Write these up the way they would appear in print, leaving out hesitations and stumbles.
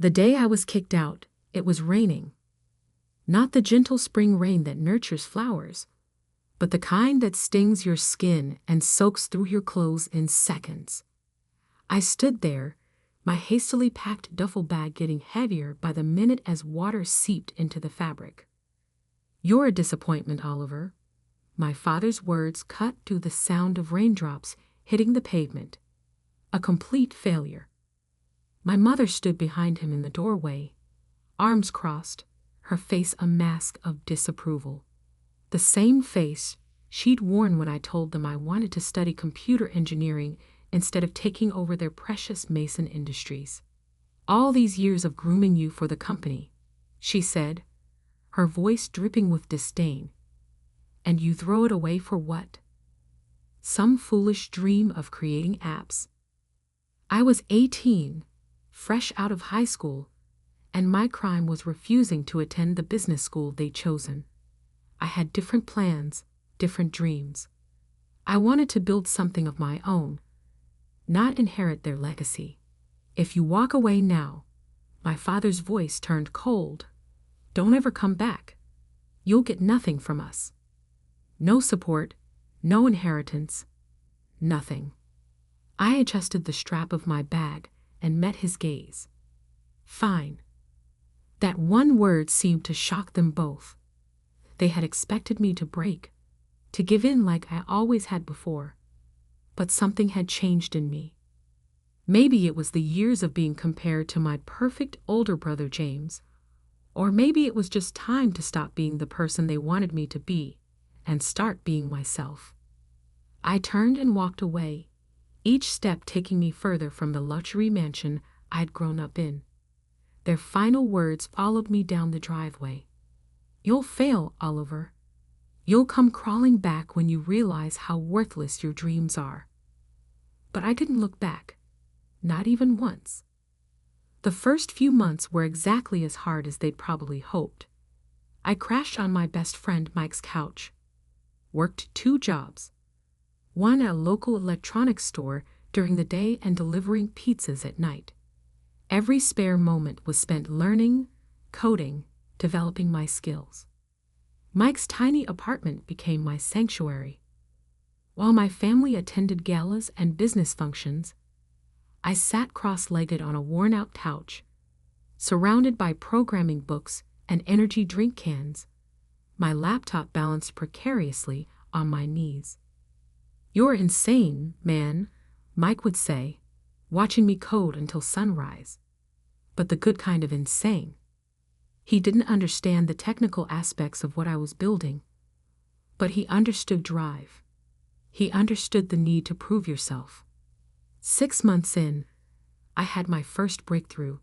The day I was kicked out, it was raining. Not the gentle spring rain that nurtures flowers, but the kind that stings your skin and soaks through your clothes in seconds. I stood there, my hastily packed duffel bag getting heavier by the minute as water seeped into the fabric. "You're a disappointment, Oliver." My father's words cut through the sound of raindrops hitting the pavement. A complete failure. My mother stood behind him in the doorway, arms crossed, her face a mask of disapproval. The same face she'd worn when I told them I wanted to study computer engineering instead of taking over their precious Mason Industries. "All these years of grooming you for the company," she said, her voice dripping with disdain. "And you throw it away for what? Some foolish dream of creating apps." I was 18, fresh out of high school, and my crime was refusing to attend the business school they'd chosen. I had different plans, different dreams. I wanted to build something of my own, not inherit their legacy. "If you walk away now," my father's voice turned cold, "don't ever come back. You'll get nothing from us. No support, no inheritance, nothing." I adjusted the strap of my bag and met his gaze. "Fine." That one word seemed to shock them both. They had expected me to break, to give in like I always had before. But something had changed in me. Maybe it was the years of being compared to my perfect older brother James, or maybe it was just time to stop being the person they wanted me to be and start being myself. I turned and walked away, each step taking me further from the luxury mansion I'd grown up in. Their final words followed me down the driveway. "You'll fail, Oliver. You'll come crawling back when you realize how worthless your dreams are." But I didn't look back, not even once. The first few months were exactly as hard as they'd probably hoped. I crashed on my best friend Mike's couch, worked 2 jobs, one at a local electronics store during the day and delivering pizzas at night. Every spare moment was spent learning, coding, developing my skills. Mike's tiny apartment became my sanctuary. While my family attended galas and business functions, I sat cross-legged on a worn-out couch, surrounded by programming books and energy drink cans, my laptop balanced precariously on my knees. "You're insane, man," Mike would say, watching me code until sunrise. But the good kind of insane. He didn't understand the technical aspects of what I was building, but he understood drive. He understood the need to prove yourself. 6 months in, I had my first breakthrough.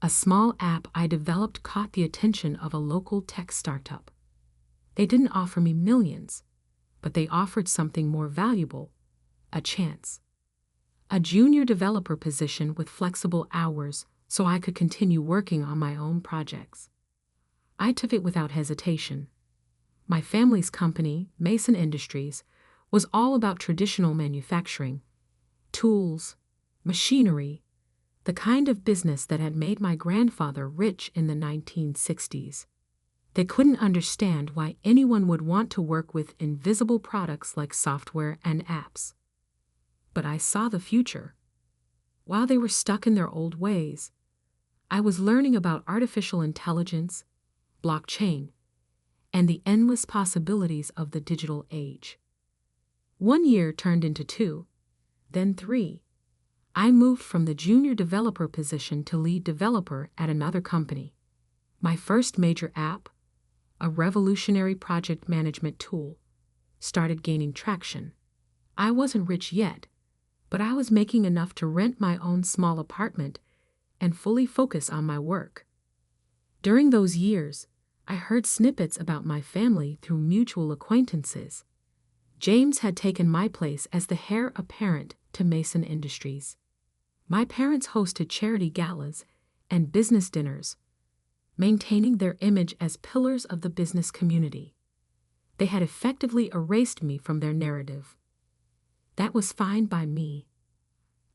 A small app I developed caught the attention of a local tech startup. They didn't offer me millions, but they offered something more valuable, a chance. A junior developer position with flexible hours so I could continue working on my own projects. I took it without hesitation. My family's company, Mason Industries, was all about traditional manufacturing, tools, machinery, the kind of business that had made my grandfather rich in the 1960s. They couldn't understand why anyone would want to work with invisible products like software and apps. But I saw the future. While they were stuck in their old ways, I was learning about artificial intelligence, blockchain, and the endless possibilities of the digital age. 1 year turned into 2, then 3. I moved from the junior developer position to lead developer at another company. My first major app, a revolutionary project management tool, started gaining traction. I wasn't rich yet, but I was making enough to rent my own small apartment and fully focus on my work. During those years, I heard snippets about my family through mutual acquaintances. James had taken my place as the heir apparent to Mason Industries. My parents hosted charity galas and business dinners, maintaining their image as pillars of the business community. They had effectively erased me from their narrative. That was fine by me.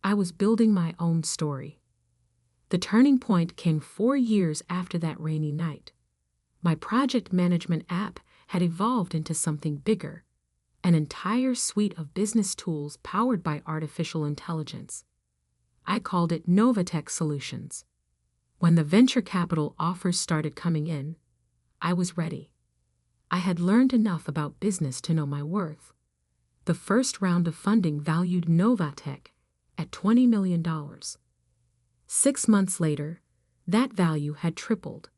I was building my own story. The turning point came 4 years after that rainy night. My project management app had evolved into something bigger, an entire suite of business tools powered by artificial intelligence. I called it Novatech Solutions. When the venture capital offers started coming in, I was ready. I had learned enough about business to know my worth. The first round of funding valued Novatech at $20 million. 6 months later, that value had tripled.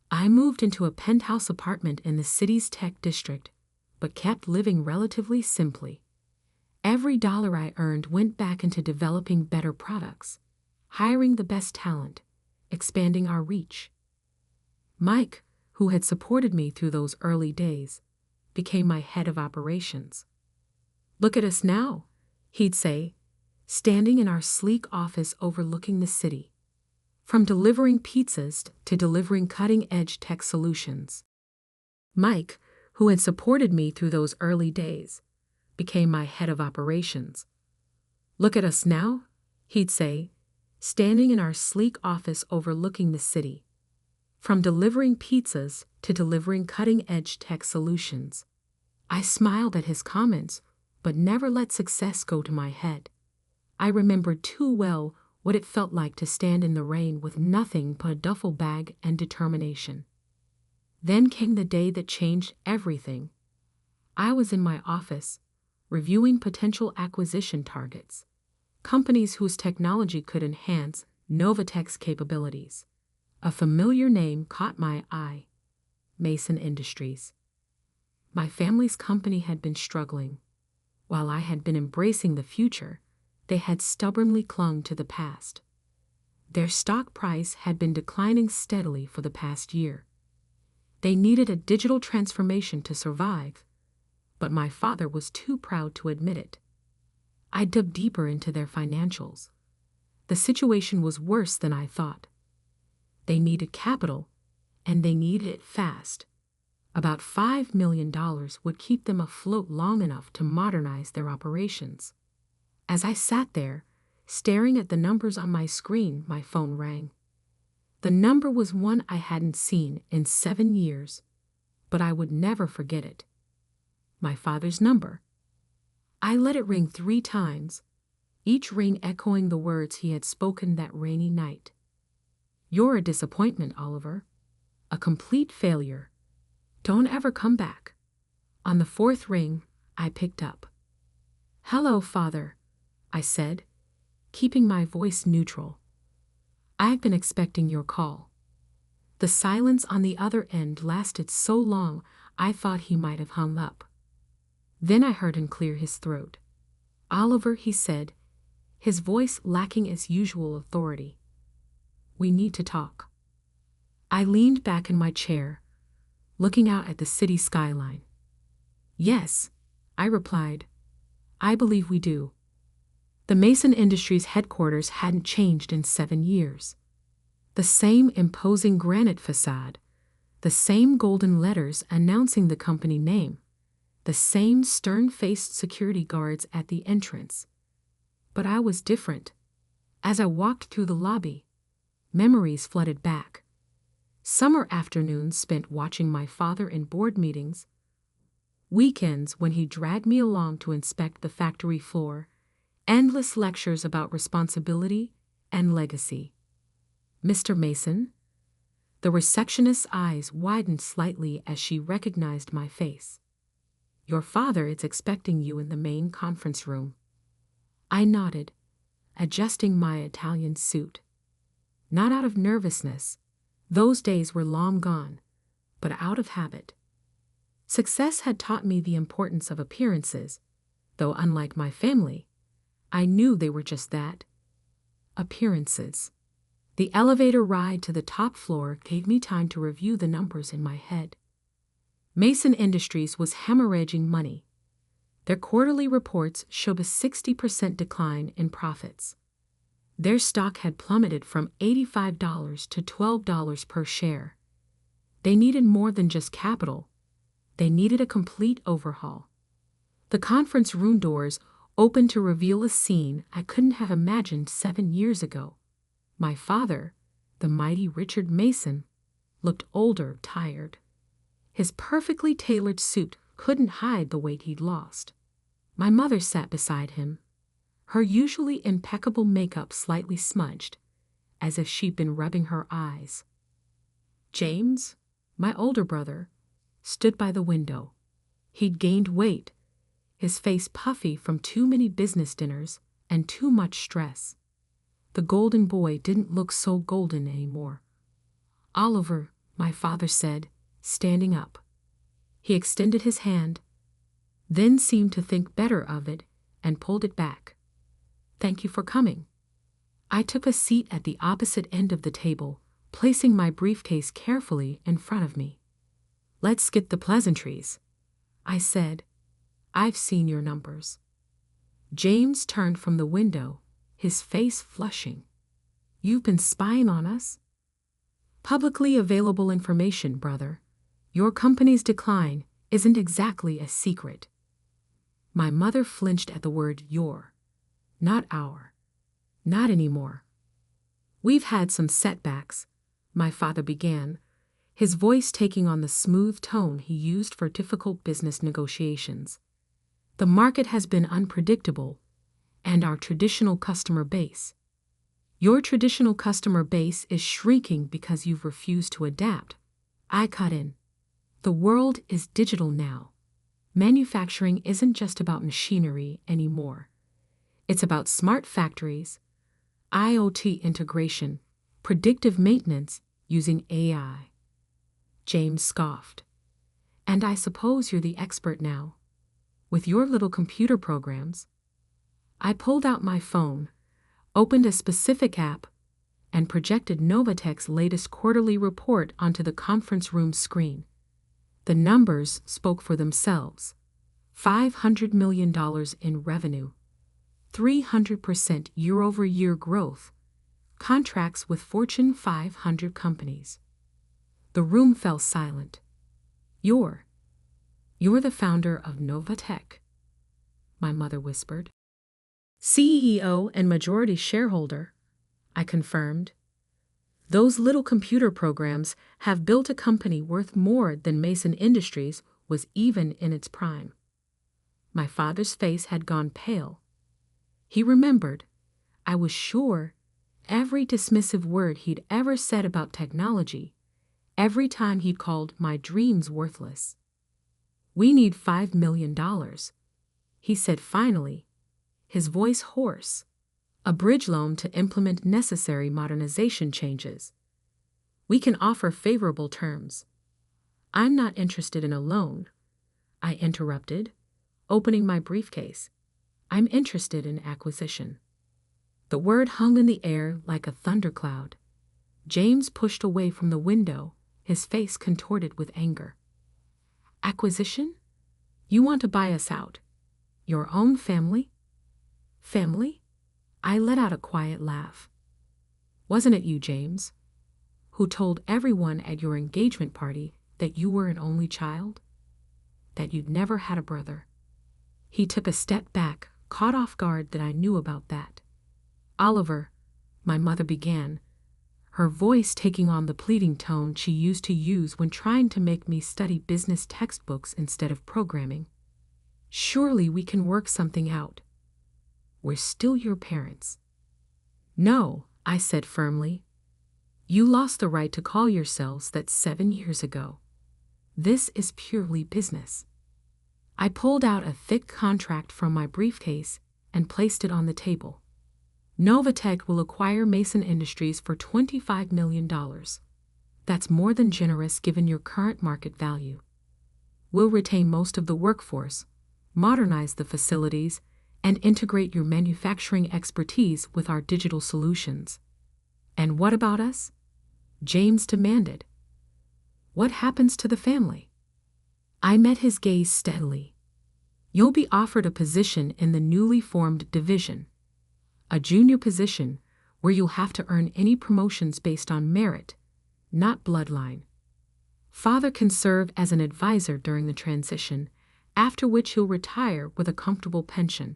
I moved into a penthouse apartment in the city's tech district, but kept living relatively simply. Every dollar I earned went back into developing better products, hiring the best talent, expanding our reach. Mike, who had supported me through those early days, became my head of operations. "Look at us now," he'd say, standing in our sleek office overlooking the city. From delivering pizzas to delivering cutting-edge tech solutions. Mike, who had supported me through those early days, became my head of operations. "Look at us now," he'd say, standing in our sleek office overlooking the city. From delivering pizzas to delivering cutting-edge tech solutions. I smiled at his comments, but never let success go to my head. I remembered too well what it felt like to stand in the rain with nothing but a duffel bag and determination. Then came the day that changed everything. I was in my office, reviewing potential acquisition targets, companies whose technology could enhance Novatech's capabilities. A familiar name caught my eye: Mason Industries. My family's company had been struggling. While I had been embracing the future, they had stubbornly clung to the past. Their stock price had been declining steadily for the past year. They needed a digital transformation to survive, but my father was too proud to admit it. I dug deeper into their financials. The situation was worse than I thought. They needed capital, and they needed it fast. About $5 million would keep them afloat long enough to modernize their operations. As I sat there, staring at the numbers on my screen, my phone rang. The number was one I hadn't seen in 7 years, but I would never forget it. My father's number. I let it ring 3 times, each ring echoing the words he had spoken that rainy night. "You're a disappointment, Oliver. A complete failure. Don't ever come back." On the 4th ring, I picked up. "Hello, Father," I said, keeping my voice neutral. "I've been expecting your call." The silence on the other end lasted so long I thought he might have hung up. Then I heard him clear his throat. "Oliver," he said, his voice lacking its usual authority. "We need to talk." I leaned back in my chair, looking out at the city skyline. "Yes," I replied. "I believe we do." The Mason Industries headquarters hadn't changed in 7 years. The same imposing granite facade, the same golden letters announcing the company name, the same stern-faced security guards at the entrance. But I was different. As I walked through the lobby, memories flooded back. Summer afternoons spent watching my father in board meetings, weekends when he dragged me along to inspect the factory floor, endless lectures about responsibility and legacy. "Mr. Mason?" The receptionist's eyes widened slightly as she recognized my face. "Your father is expecting you in the main conference room." I nodded, adjusting my Italian suit. Not out of nervousness. Those days were long gone, but out of habit. Success had taught me the importance of appearances, though unlike my family, I knew they were just that. Appearances. The elevator ride to the top floor gave me time to review the numbers in my head. Mason Industries was hemorrhaging money. Their quarterly reports showed a 60% decline in profits. Their stock had plummeted from $85 to $12 per share. They needed more than just capital. They needed a complete overhaul. The conference room doors opened to reveal a scene I couldn't have imagined 7 years ago. My father, the mighty Richard Mason, looked older, tired. His perfectly tailored suit couldn't hide the weight he'd lost. My mother sat beside him, her usually impeccable makeup slightly smudged, as if she'd been rubbing her eyes. James, my older brother, stood by the window. He'd gained weight, his face puffy from too many business dinners and too much stress. The golden boy didn't look so golden anymore. Oliver, my father said, standing up. He extended his hand, then seemed to think better of it and pulled it back. Thank you for coming. I took a seat at the opposite end of the table, placing my briefcase carefully in front of me. Let's skip the pleasantries, I said. I've seen your numbers. James turned from the window, his face flushing. You've been spying on us? Publicly available information, brother. Your company's decline isn't exactly a secret. My mother flinched at the word your, not our. Not anymore. We've had some setbacks, my father began, his voice taking on the smooth tone he used for difficult business negotiations. The market has been unpredictable, and our traditional customer base. Your traditional customer base is shrinking because you've refused to adapt. I cut in. The world is digital now. Manufacturing isn't just about machinery anymore. It's about smart factories, IoT integration, predictive maintenance using AI. James scoffed. And I suppose you're the expert now, with your little computer programs. I pulled out my phone, opened a specific app, and projected Novatech's latest quarterly report onto the conference room screen. The numbers spoke for themselves. $500 million in revenue, 300% year-over-year growth, contracts with Fortune 500 companies. The room fell silent. You're the founder of Novatech, my mother whispered. CEO and majority shareholder, I confirmed. Those little computer programs have built a company worth more than Mason Industries was even in its prime. My father's face had gone pale. He remembered, I was sure, every dismissive word he'd ever said about technology, every time he'd called my dreams worthless. We need $5 million, he said finally, his voice hoarse. A bridge loan to implement necessary modernization changes. We can offer favorable terms. I'm not interested in a loan, I interrupted, opening my briefcase. I'm interested in acquisition. The word hung in the air like a thundercloud. James pushed away from the window, his face contorted with anger. Acquisition? You want to buy us out? Your own family? Family? I let out a quiet laugh. Wasn't it you, James, who told everyone at your engagement party that you were an only child? That you'd never had a brother? He took a step back, caught off guard that I knew about that. Oliver, my mother began, her voice taking on the pleading tone she used to use when trying to make me study business textbooks instead of programming. Surely we can work something out. We're still your parents. No, I said firmly. You lost the right to call yourselves that 7 years ago. This is purely business. I pulled out a thick contract from my briefcase and placed it on the table. Novatech will acquire Mason Industries for $25 million. That's more than generous given your current market value. We'll retain most of the workforce, modernize the facilities, and integrate your manufacturing expertise with our digital solutions. And what about us? James demanded. What happens to the family? I met his gaze steadily. You'll be offered a position in the newly formed division, a junior position where you'll have to earn any promotions based on merit, not bloodline. Father can serve as an advisor during the transition, after which he'll retire with a comfortable pension.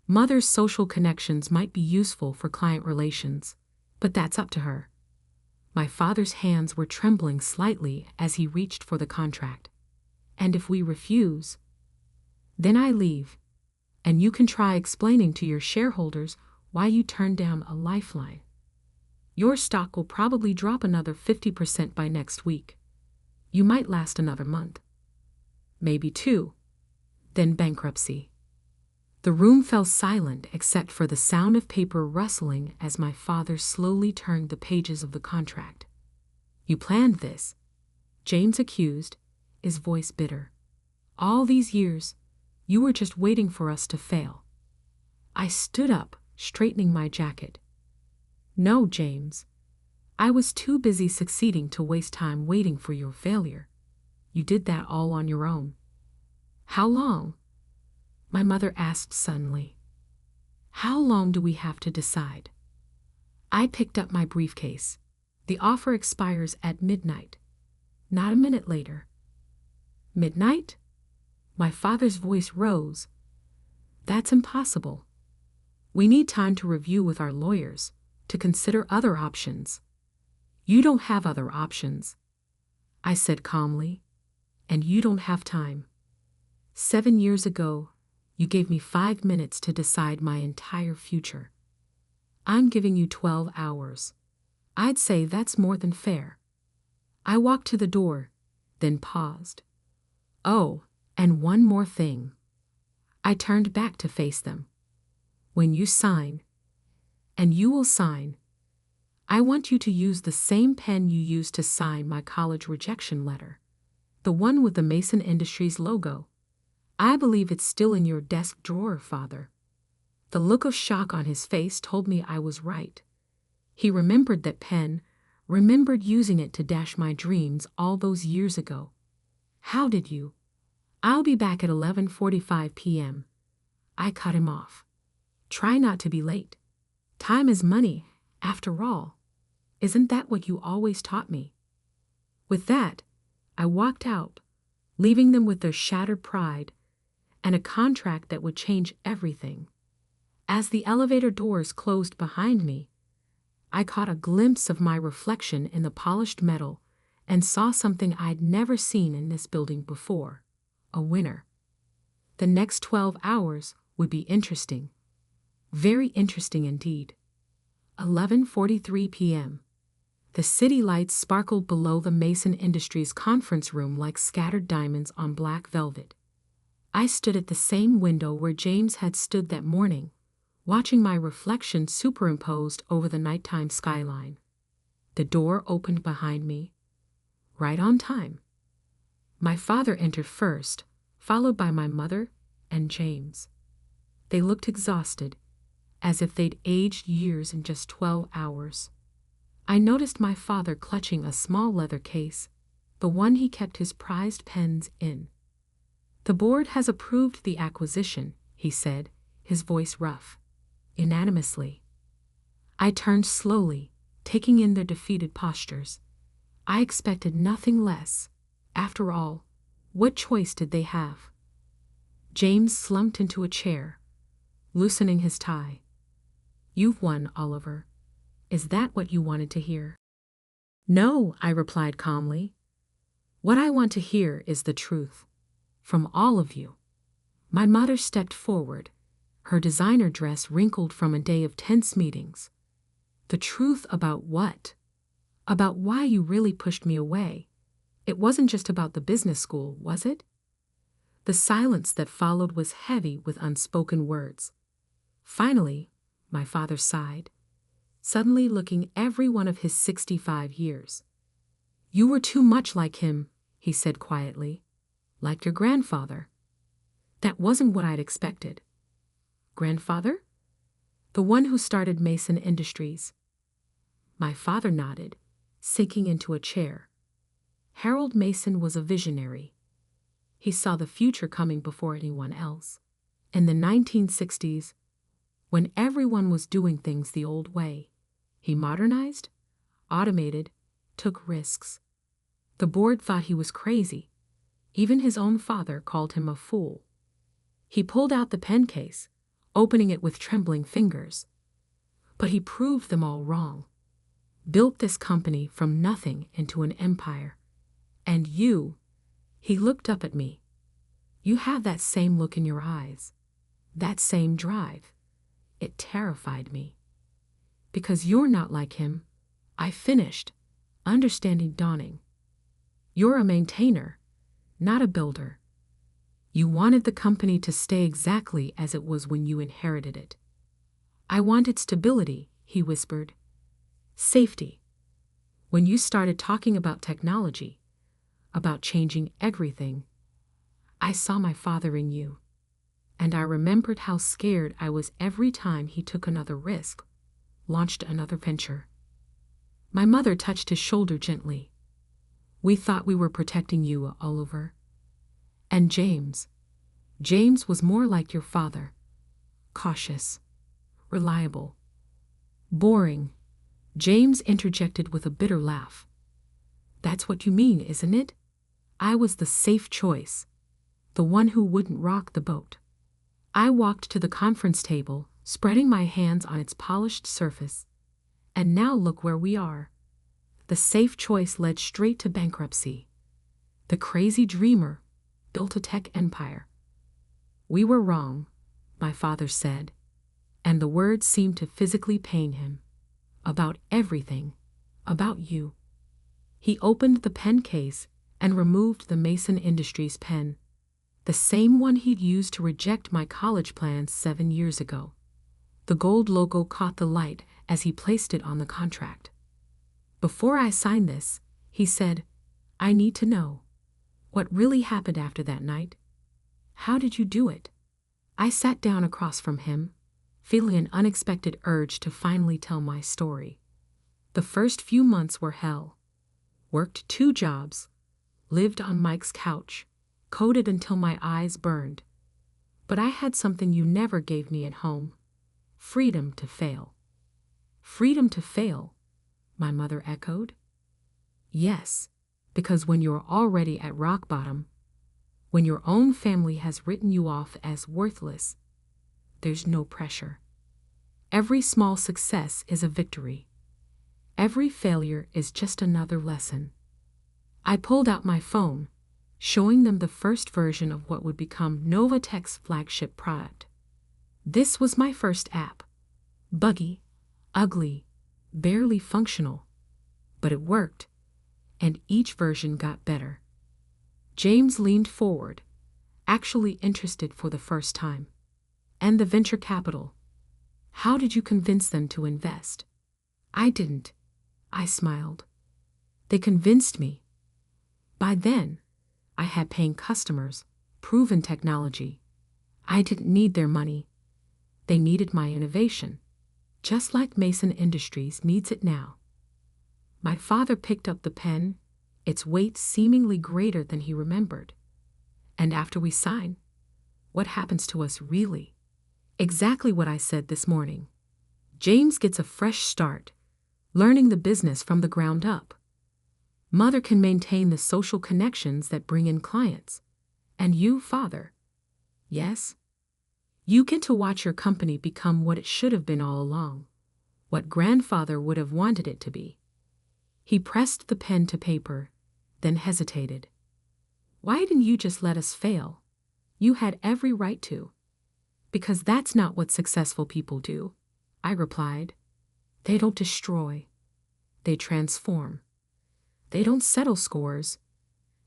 Mother's social connections might be useful for client relations, But that's up to her. My father's hands were trembling slightly as he reached for the contract. And if we refuse, then I leave, and you can try explaining to your shareholders why you turned down a lifeline. Your stock will probably drop another 50% by next week. You might last another month. Maybe 2. Then bankruptcy. The room fell silent except for the sound of paper rustling as my father slowly turned the pages of the contract. You planned this, James accused, his voice bitter. All these years, you were just waiting for us to fail. I stood up, straightening my jacket. No, James. I was too busy succeeding to waste time waiting for your failure. You did that all on your own. How long? My mother asked suddenly. How long do we have to decide? I picked up my briefcase. The offer expires at midnight. Not a minute later. Midnight? My father's voice rose. That's impossible. We need time to review with our lawyers, to consider other options. You don't have other options, I said calmly, and you don't have time. 7 years ago, you gave me 5 minutes to decide my entire future. I'm giving you 12 hours. I'd say that's more than fair. I walked to the door, then paused. Oh, and one more thing. I turned back to face them. When you sign, and you will sign, I want you to use the same pen you used to sign my college rejection letter, the one with the Mason Industries logo. I believe it's still in your desk drawer, Father. The look of shock on his face told me I was right. He remembered that pen, remembered using it to dash my dreams all those years ago. How did you? I'll be back at 11:45 p.m. I cut him off. Try not to be late. Time is money, after all. Isn't that what you always taught me? With that, I walked out, leaving them with their shattered pride and a contract that would change everything. As the elevator doors closed behind me, I caught a glimpse of my reflection in the polished metal and saw something I'd never seen in this building before: a winner. The next 12 hours would be interesting. Very interesting indeed. 11:43 p.m. The city lights sparkled below the Mason Industries conference room like scattered diamonds on black velvet. I stood at the same window where James had stood that morning, watching my reflection superimposed over the nighttime skyline. The door opened behind me, right on time. My father entered first, followed by my mother and James. They looked exhausted, as if they'd aged years in just 12 hours. I noticed my father clutching a small leather case, the one he kept his prized pens in. The board has approved the acquisition, he said, his voice rough. Unanimously. I turned slowly, taking in their defeated postures. I expected nothing less. After all, what choice did they have? James slumped into a chair, loosening his tie. You've won, Oliver. Is that what you wanted to hear? No, I replied calmly. What I want to hear is the truth. From all of you. My mother stepped forward, her designer dress wrinkled from a day of tense meetings. The truth about what? About why you really pushed me away. It wasn't just about the business school, was it? The silence that followed was heavy with unspoken words. Finally, my father sighed, suddenly looking every one of his 65 years. You were too much like him, he said quietly. Like your grandfather. That wasn't what I'd expected. Grandfather? The one who started Mason Industries. My father nodded, sinking into a chair. Harold Mason was a visionary. He saw the future coming before anyone else. In the 1960s, when everyone was doing things the old way, he modernized, automated, took risks. The board thought he was crazy. Even his own father called him a fool. He pulled out the pen case, opening it with trembling fingers. But he proved them all wrong. built this company from nothing into an empire. And you, he looked up at me. You have that same look in your eyes, that same drive. It terrified me. Because you're not like him, I finished, understanding dawning. You're a maintainer, not a builder. You wanted the company to stay exactly as it was when you inherited it. I wanted stability, he whispered. Safety. When you started talking about technology, about changing everything, I saw my father in you. And I remembered how scared I was every time he took another risk, launched another venture. My mother touched his shoulder gently. We thought we were protecting you, Oliver. And James was more like your father. Cautious, reliable, boring. James interjected with a bitter laugh. That's what you mean, isn't it? I was the safe choice, the one who wouldn't rock the boat. I walked to the conference table, spreading my hands on its polished surface. And now look where we are. The safe choice led straight to bankruptcy. The crazy dreamer built a tech empire. We were wrong, my father said, and the words seemed to physically pain him. About everything, about you. He opened the pen case and removed the Mason Industries pen, the same one he'd used to reject my college plans 7 years ago. The gold logo caught the light as he placed it on the contract. Before I sign this, he said, I need to know what really happened after that night. How did you do it? I sat down across from him, feeling an unexpected urge to finally tell my story. The first few months were hell. Worked 2 jobs, lived on Mike's couch, coded until my eyes burned. But I had something you never gave me at home. Freedom to fail. Freedom to fail, my mother echoed. Yes, because when you're already at rock bottom, when your own family has written you off as worthless, there's no pressure. Every small success is a victory. Every failure is just another lesson. I pulled out my phone, showing them the first version of what would become Novatech's flagship product. This was my first app. Buggy, ugly, barely functional. But it worked, and each version got better. James leaned forward, actually interested for the first time. And the venture capital. How did you convince them to invest? I didn't. I smiled. They convinced me. By then, I had paying customers, proven technology. I didn't need their money. They needed my innovation, just like Mason Industries needs it now. My father picked up the pen, its weight seemingly greater than he remembered. And after we sign, what happens to us really? Exactly what I said this morning. James gets a fresh start, learning the business from the ground up. Mother can maintain the social connections that bring in clients. And you, father, yes? You get to watch your company become what it should have been all along, what grandfather would have wanted it to be. He pressed the pen to paper, then hesitated. Why didn't you just let us fail? You had every right to. Because that's not what successful people do, I replied. They don't destroy. They transform. They don't settle scores.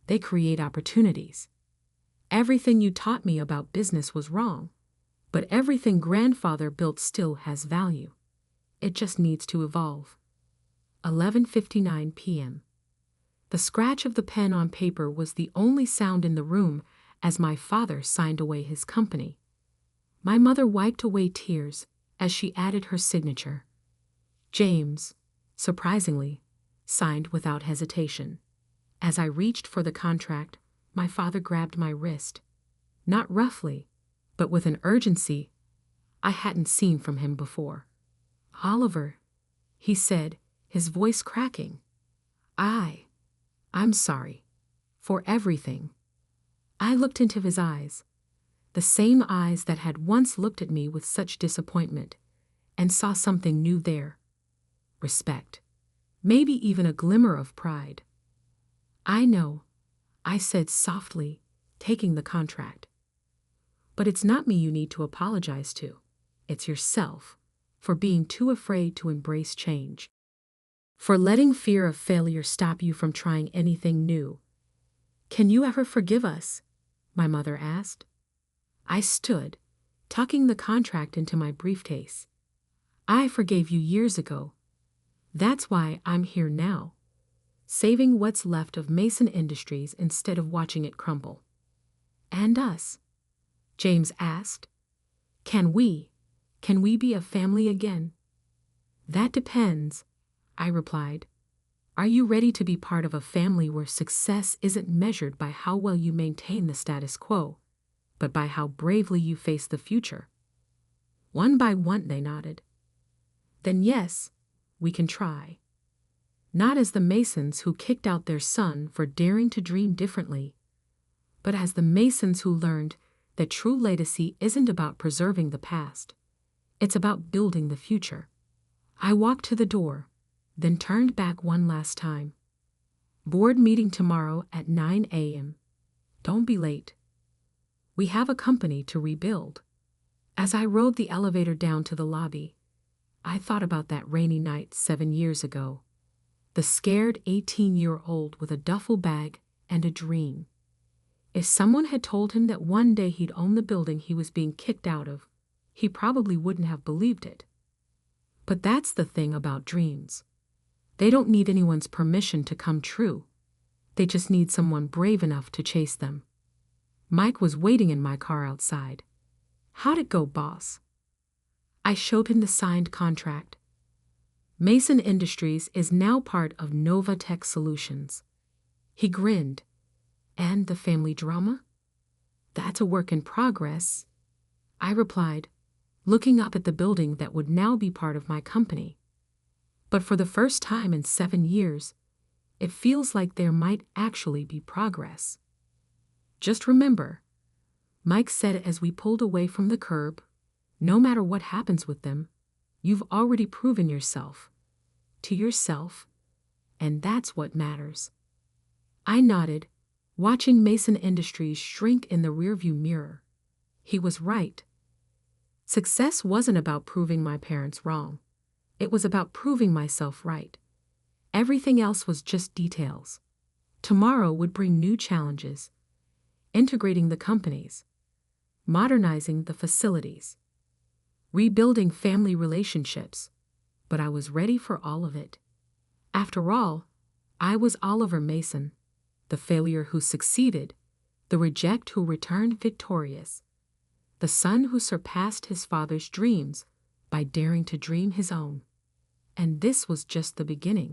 They create opportunities. Everything you taught me about business was wrong, but everything grandfather built still has value. It just needs to evolve. 11:59 p.m. The scratch of the pen on paper was the only sound in the room as my father signed away his company. My mother wiped away tears as she added her signature. James, surprisingly, signed without hesitation. As I reached for the contract, my father grabbed my wrist. Not roughly, but with an urgency I hadn't seen from him before. Oliver, he said, his voice cracking. I'm sorry. For everything. I looked into his eyes, the same eyes that had once looked at me with such disappointment, and saw something new there. Respect. maybe even a glimmer of pride. I know, I said softly, taking the contract. But it's not me you need to apologize to. It's yourself, for being too afraid to embrace change. For letting fear of failure stop you from trying anything new. Can you ever forgive us? My mother asked. I stood, tucking the contract into my briefcase. I forgave you years ago. That's why I'm here now, saving what's left of Mason Industries instead of watching it crumble. And us? James asked. Can we be a family again? That depends, I replied. Are you ready to be part of a family where success isn't measured by how well you maintain the status quo, but by how bravely you face the future? One by one they nodded. Then yes, we can try. Not as the Masons who kicked out their son for daring to dream differently, but as the Masons who learned that true legacy isn't about preserving the past. It's about building the future. I walked to the door, then turned back one last time. Board meeting tomorrow at 9 a.m. Don't be late. We have a company to rebuild. As I rode the elevator down to the lobby, I thought about that rainy night 7 years ago. The scared 18-year-old with a duffel bag and a dream. If someone had told him that one day he'd own the building he was being kicked out of, he probably wouldn't have believed it. But that's the thing about dreams. They don't need anyone's permission to come true. They just need someone brave enough to chase them. Mike was waiting in my car outside. How'd it go, boss? I showed him the signed contract. Mason Industries is now part of Nova Tech Solutions. He grinned. And the family drama? That's a work in progress, I replied, looking up at the building that would now be part of my company. But for the first time in 7 years, it feels like there might actually be progress. Just remember, Mike said as we pulled away from the curb, no matter what happens with them, you've already proven yourself, to yourself, and that's what matters. I nodded, watching Mason Industries shrink in the rearview mirror. He was right. Success wasn't about proving my parents wrong. It was about proving myself right. Everything else was just details. Tomorrow would bring new challenges. Integrating the companies. Modernizing the facilities. Rebuilding family relationships. But I was ready for all of it. After all, I was Oliver Mason, the failure who succeeded, the reject who returned victorious, the son who surpassed his father's dreams by daring to dream his own. And this was just the beginning.